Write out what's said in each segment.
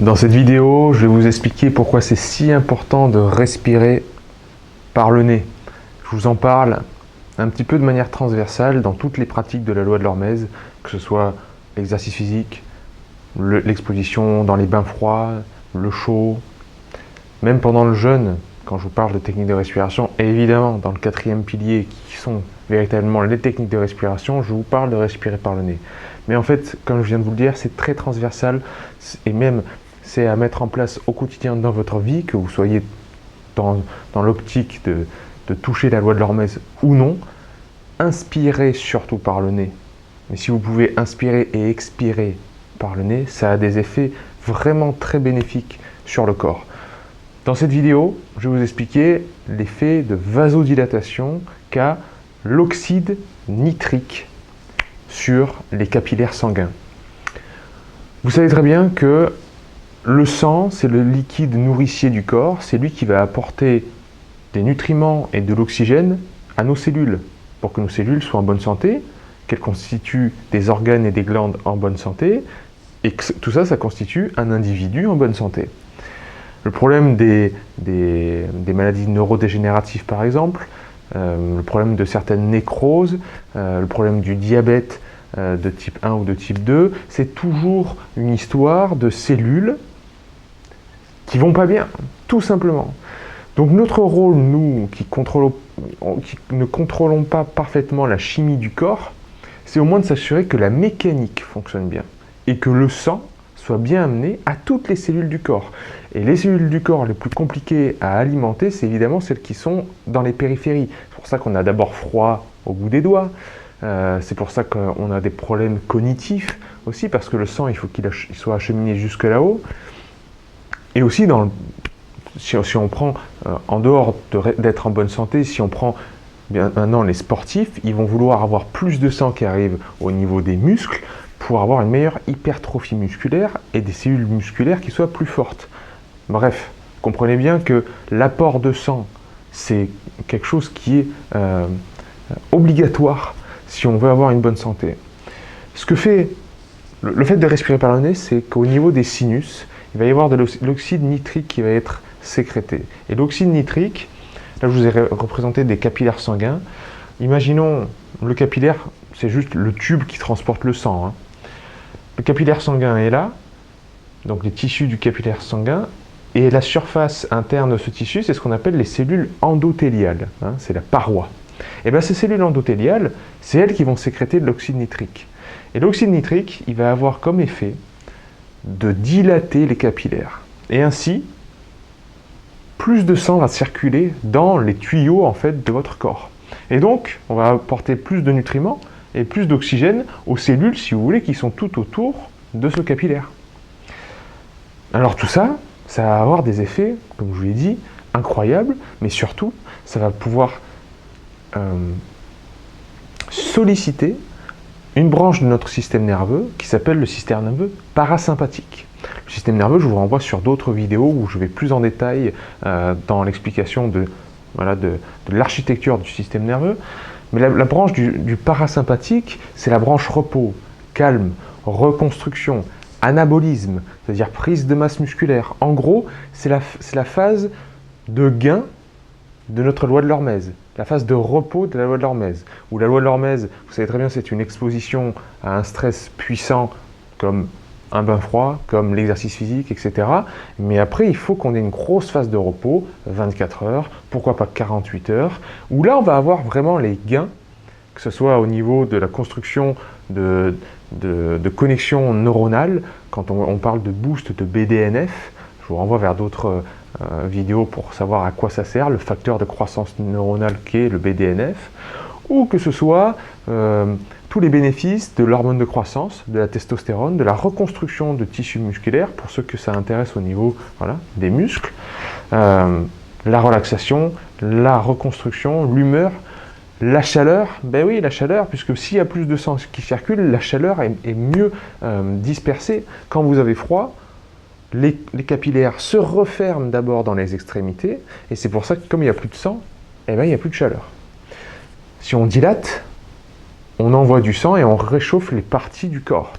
Dans cette vidéo, je vais vous expliquer pourquoi c'est si important de respirer par le nez. Je vous en parle un petit peu de manière transversale dans toutes les pratiques de la loi de l'Hormèse, que ce soit l'exercice physique, l'exposition dans les bains froids, le chaud, même pendant le jeûne, quand je vous parle de techniques de respiration, et évidemment dans le quatrième pilier qui sont véritablement les techniques de respiration, je vous parle de respirer par le nez. Mais en fait, comme je viens de vous le dire, c'est très transversal et même c'est à mettre en place au quotidien dans votre vie, que vous soyez dans l'optique de toucher la loi de l'Hormèse ou non. Inspirez surtout par le nez. Mais si vous pouvez inspirer et expirer par le nez, ça a des effets vraiment très bénéfiques sur le corps. Dans cette vidéo, je vais vous expliquer l'effet de vasodilatation qu'a l'oxyde nitrique sur les capillaires sanguins. Vous savez très bien que le sang, c'est le liquide nourricier du corps, c'est lui qui va apporter des nutriments et de l'oxygène à nos cellules, pour que nos cellules soient en bonne santé, qu'elles constituent des organes et des glandes en bonne santé, et que tout ça, ça constitue un individu en bonne santé. Le problème des maladies neurodégénératives, par exemple, le problème de certaines nécroses, le problème du diabète de type 1 ou de type 2, c'est toujours une histoire de cellules qui vont pas bien, tout simplement. Donc notre rôle, nous, qui ne contrôlons pas parfaitement la chimie du corps, c'est au moins de s'assurer que la mécanique fonctionne bien et que le sang soit bien amené à toutes les cellules du corps. Et les cellules du corps les plus compliquées à alimenter, c'est évidemment celles qui sont dans les périphéries. C'est pour ça qu'on a d'abord froid au bout des doigts, c'est pour ça qu'on a des problèmes cognitifs aussi, parce que le sang, il faut qu'il soit acheminé jusque là-haut. Et aussi, si on prend, en dehors d'être en bonne santé, si on prend maintenant les sportifs, ils vont vouloir avoir plus de sang qui arrive au niveau des muscles pour avoir une meilleure hypertrophie musculaire et des cellules musculaires qui soient plus fortes. Bref, comprenez bien que l'apport de sang, c'est quelque chose qui est obligatoire si on veut avoir une bonne santé. Ce que fait le fait de respirer par le nez, c'est qu'au niveau des sinus, il va y avoir de l'oxyde nitrique qui va être sécrété. Et l'oxyde nitrique, là je vous ai représenté des capillaires sanguins. Imaginons le capillaire, c'est juste le tube qui transporte le sang, hein. Le capillaire sanguin est là, donc les tissus du capillaire sanguin, et la surface interne de ce tissu, c'est ce qu'on appelle les cellules endothéliales, hein, c'est la paroi. Et bien ces cellules endothéliales, c'est elles qui vont sécréter de l'oxyde nitrique. Et l'oxyde nitrique, il va avoir comme effet de dilater les capillaires. Et ainsi, plus de sang va circuler dans les tuyaux en fait, de votre corps. Et donc, on va apporter plus de nutriments et plus d'oxygène aux cellules, si vous voulez, qui sont tout autour de ce capillaire. Alors tout ça, ça va avoir des effets, comme je vous l'ai dit, incroyables, mais surtout, ça va pouvoir solliciter une branche de notre système nerveux qui s'appelle le système nerveux parasympathique. Le système nerveux, je vous renvoie sur d'autres vidéos où je vais plus en détail dans l'explication de l'architecture du système nerveux. Mais la branche du parasympathique, c'est la branche repos, calme, reconstruction, anabolisme, c'est-à-dire prise de masse musculaire. En gros, c'est la phase de gain de notre loi de l'Hormèse, la phase de repos de la loi de l'Hormèse. Où la loi de l'Hormèse, vous savez très bien, c'est une exposition à un stress puissant comme un bain froid, comme l'exercice physique, etc. Mais après, il faut qu'on ait une grosse phase de repos, 24 heures, pourquoi pas 48 heures, où là, on va avoir vraiment les gains, que ce soit au niveau de la construction de connexions neuronales, quand on parle de boost de BDNF, je vous renvoie vers d'autres vidéos pour savoir à quoi ça sert, le facteur de croissance neuronale qu'est le BDNF, ou que ce soit tous les bénéfices de l'hormone de croissance, de la testostérone, de la reconstruction de tissus musculaires, pour ceux que ça intéresse au niveau des muscles, la relaxation, la reconstruction, l'humeur, la chaleur, ben oui, la chaleur, puisque s'il y a plus de sang qui circule, la chaleur est mieux dispersée. Quand vous avez froid, les capillaires se referment d'abord dans les extrémités, et c'est pour ça que comme il n'y a plus de sang, eh ben, il n'y a plus de chaleur. Si on dilate, on envoie du sang et on réchauffe les parties du corps.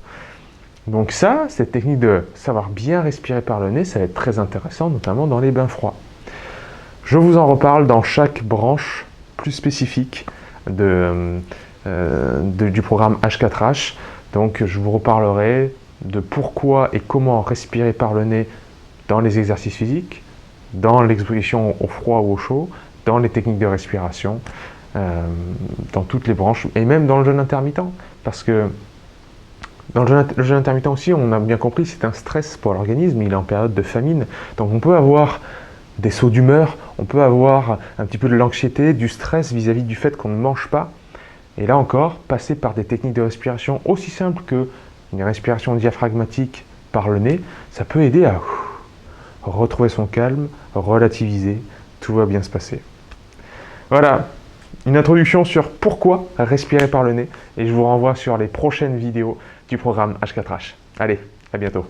Donc ça, cette technique de savoir bien respirer par le nez, ça va être très intéressant, notamment dans les bains froids. Je vous en reparle dans chaque branche plus spécifique du programme H4H. Donc je vous reparlerai de pourquoi et comment respirer par le nez dans les exercices physiques, dans l'exposition au froid ou au chaud, dans les techniques de respiration, dans toutes les branches, et même dans le jeûne intermittent. Parce que dans le jeûne intermittent aussi, on a bien compris, c'est un stress pour l'organisme, il est en période de famine. Donc on peut avoir des sauts d'humeur, on peut avoir un petit peu de l'anxiété, du stress vis-à-vis du fait qu'on ne mange pas. Et là encore, passer par des techniques de respiration aussi simples que une respiration diaphragmatique par le nez, ça peut aider à retrouver son calme, relativiser, tout va bien se passer. Voilà, une introduction sur pourquoi respirer par le nez, et je vous renvoie sur les prochaines vidéos du programme H4H. Allez, à bientôt.